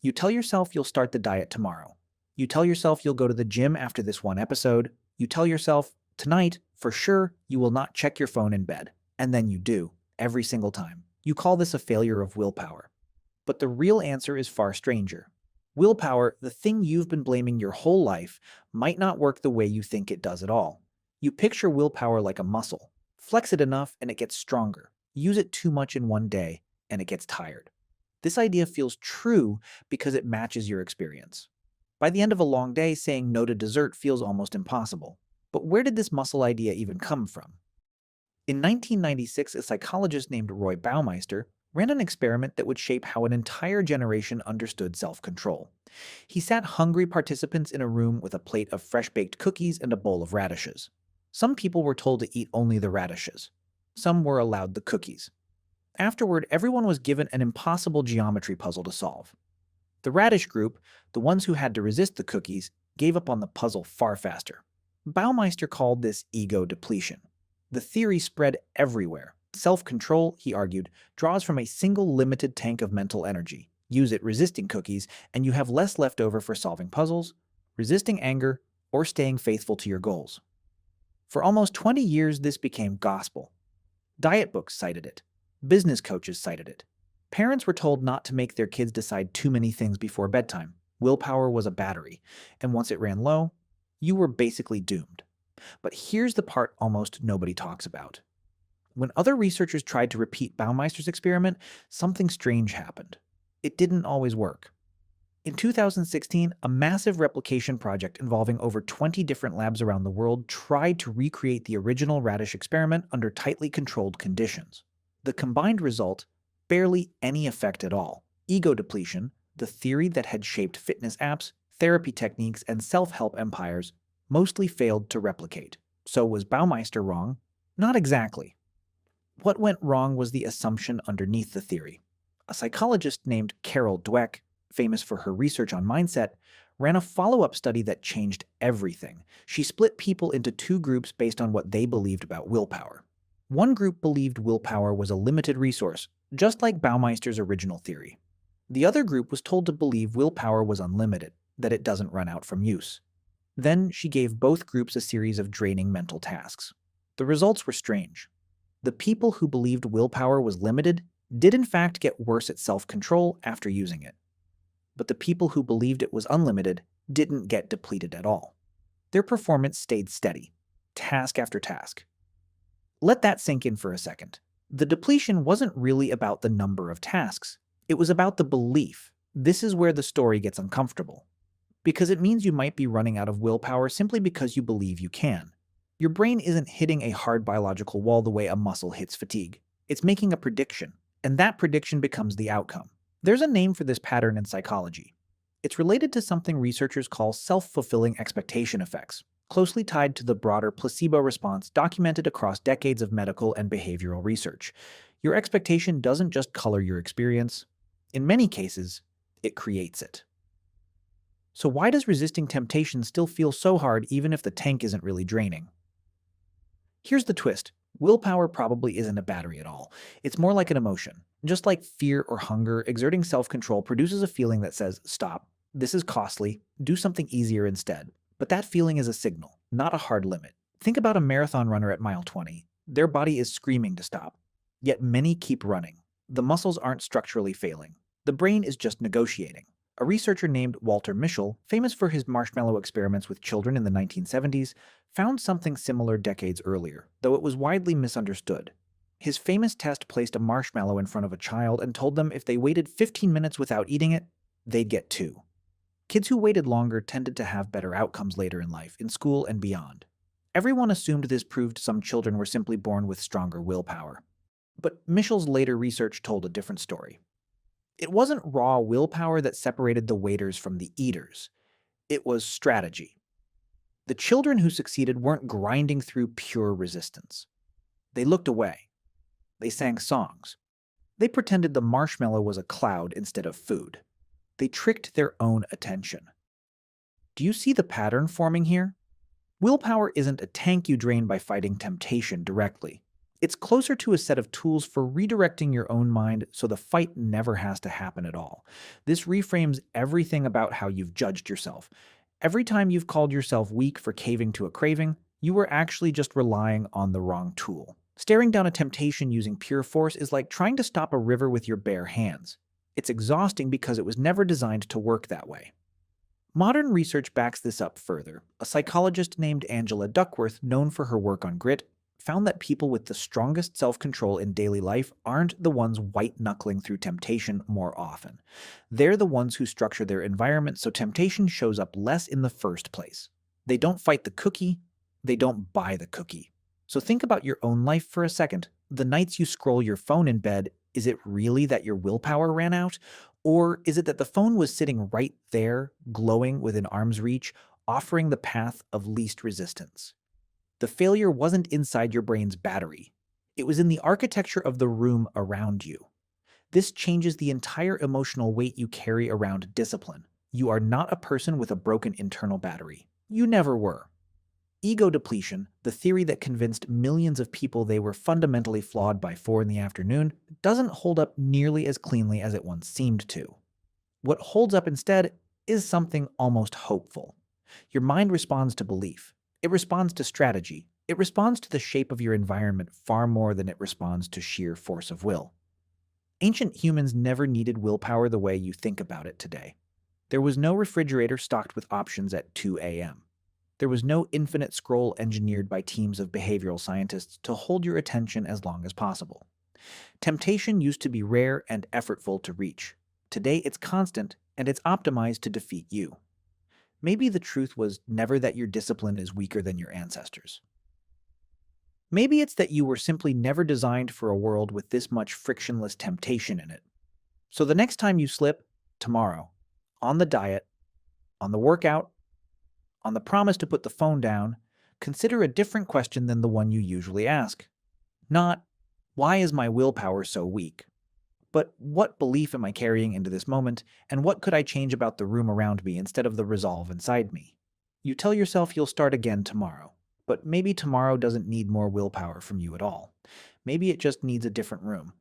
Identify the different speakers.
Speaker 1: You tell yourself you'll start the diet tomorrow. You tell yourself you'll go to the gym after this one episode. You tell yourself, tonight, for sure, you will not check your phone in bed. And then you do, every single time. You call this a failure of willpower. But the real answer is far stranger. Willpower, the thing you've been blaming your whole life, might not work the way you think it does at all. You picture willpower like a muscle. Flex it enough and it gets stronger. Use it too much in one day and it gets tired. This idea feels true because it matches your experience. By the end of a long day, saying no to dessert feels almost impossible. But where did this muscle idea even come from? In 1996, a psychologist named Roy Baumeister ran an experiment that would shape how an entire generation understood self-control. He sat hungry participants in a room with a plate of fresh-baked cookies and a bowl of radishes. Some people were told to eat only the radishes. Some were allowed the cookies. Afterward, everyone was given an impossible geometry puzzle to solve. The radish group, the ones who had to resist the cookies, gave up on the puzzle far faster. Baumeister called this ego depletion. The theory spread everywhere. Self-control, he argued, draws from a single limited tank of mental energy. Use it resisting cookies, and you have less left over for solving puzzles, resisting anger, or staying faithful to your goals. For almost 20 years, this became gospel. Diet books cited it. Business coaches cited it. Parents were told not to make their kids decide too many things before bedtime. Willpower was a battery, and once it ran low, you were basically doomed. But here's the part almost nobody talks about. When other researchers tried to repeat Baumeister's experiment, something strange happened. It didn't always work. In 2016, a massive replication project involving over 20 different labs around the world tried to recreate the original radish experiment under tightly controlled conditions. The combined result, barely any effect at all. Ego depletion, the theory that had shaped fitness apps, therapy techniques, and self-help empires, mostly failed to replicate. So was Baumeister wrong? Not exactly. What went wrong was the assumption underneath the theory. A psychologist named Carol Dweck, famous for her research on mindset, ran a follow-up study that changed everything. She split people into two groups based on what they believed about willpower. One group believed willpower was a limited resource, just like Baumeister's original theory. The other group was told to believe willpower was unlimited, that it doesn't run out from use. Then she gave both groups a series of draining mental tasks. The results were strange. The people who believed willpower was limited did in fact get worse at self-control after using it. But the people who believed it was unlimited didn't get depleted at all. Their performance stayed steady, task after task. Let that sink in for a second. The depletion wasn't really about the number of tasks. It was about the belief. This is where the story gets uncomfortable. Because it means you might be running out of willpower simply because you believe you can. Your brain isn't hitting a hard biological wall the way a muscle hits fatigue. It's making a prediction, and that prediction becomes the outcome. There's a name for this pattern in psychology. It's related to something researchers call self-fulfilling expectation effects, closely tied to the broader placebo response documented across decades of medical and behavioral research. Your expectation doesn't just color your experience. In many cases, it creates it. So why does resisting temptation still feel so hard even if the tank isn't really draining? Here's the twist. Willpower probably isn't a battery at all. It's more like an emotion. Just like fear or hunger, exerting self-control produces a feeling that says, stop, this is costly, do something easier instead. But that feeling is a signal, not a hard limit. Think about a marathon runner at mile 20. Their body is screaming to stop. Yet many keep running. The muscles aren't structurally failing. The brain is just negotiating. A researcher named Walter Mischel, famous for his marshmallow experiments with children in the 1970s, found something similar decades earlier, though it was widely misunderstood. His famous test placed a marshmallow in front of a child and told them if they waited 15 minutes without eating it, they'd get 2. Kids who waited longer tended to have better outcomes later in life, in school and beyond. Everyone assumed this proved some children were simply born with stronger willpower. But Mischel's later research told a different story. It wasn't raw willpower that separated the waiters from the eaters. It was strategy. The children who succeeded weren't grinding through pure resistance. They looked away. They sang songs. They pretended the marshmallow was a cloud instead of food. They tricked their own attention. Do you see the pattern forming here? Willpower isn't a tank you drain by fighting temptation directly. It's closer to a set of tools for redirecting your own mind so the fight never has to happen at all. This reframes everything about how you've judged yourself. Every time you've called yourself weak for caving to a craving, you were actually just relying on the wrong tool. Staring down a temptation using pure force is like trying to stop a river with your bare hands. It's exhausting because it was never designed to work that way. Modern research backs this up further. A psychologist named Angela Duckworth, known for her work on grit, found that people with the strongest self-control in daily life aren't the ones white-knuckling through temptation more often. They're the ones who structure their environment so temptation shows up less in the first place. They don't fight the cookie, they don't buy the cookie. So think about your own life for a second. The nights you scroll your phone in bed, is it really that your willpower ran out? Or is it that the phone was sitting right there, glowing within arm's reach, offering the path of least resistance? The failure wasn't inside your brain's battery. It was in the architecture of the room around you. This changes the entire emotional weight you carry around discipline. You are not a person with a broken internal battery. You never were. Ego depletion, the theory that convinced millions of people they were fundamentally flawed by 4 in the afternoon, doesn't hold up nearly as cleanly as it once seemed to. What holds up instead is something almost hopeful. Your mind responds to belief. It responds to strategy. It responds to the shape of your environment far more than it responds to sheer force of will. Ancient humans never needed willpower the way you think about it today. There was no refrigerator stocked with options at 2 a.m. There was no infinite scroll engineered by teams of behavioral scientists to hold your attention as long as possible. Temptation used to be rare and effortful to reach. Today it's constant, and it's optimized to defeat you. Maybe the truth was never that your discipline is weaker than your ancestors. Maybe it's that you were simply never designed for a world with this much frictionless temptation in it. So the next time you slip, tomorrow, on the diet, on the workout, on the promise to put the phone down, consider a different question than the one you usually ask. Not, why is my willpower so weak? But what belief am I carrying into this moment, and what could I change about the room around me instead of the resolve inside me? You tell yourself you'll start again tomorrow, but maybe tomorrow doesn't need more willpower from you at all. Maybe it just needs a different room.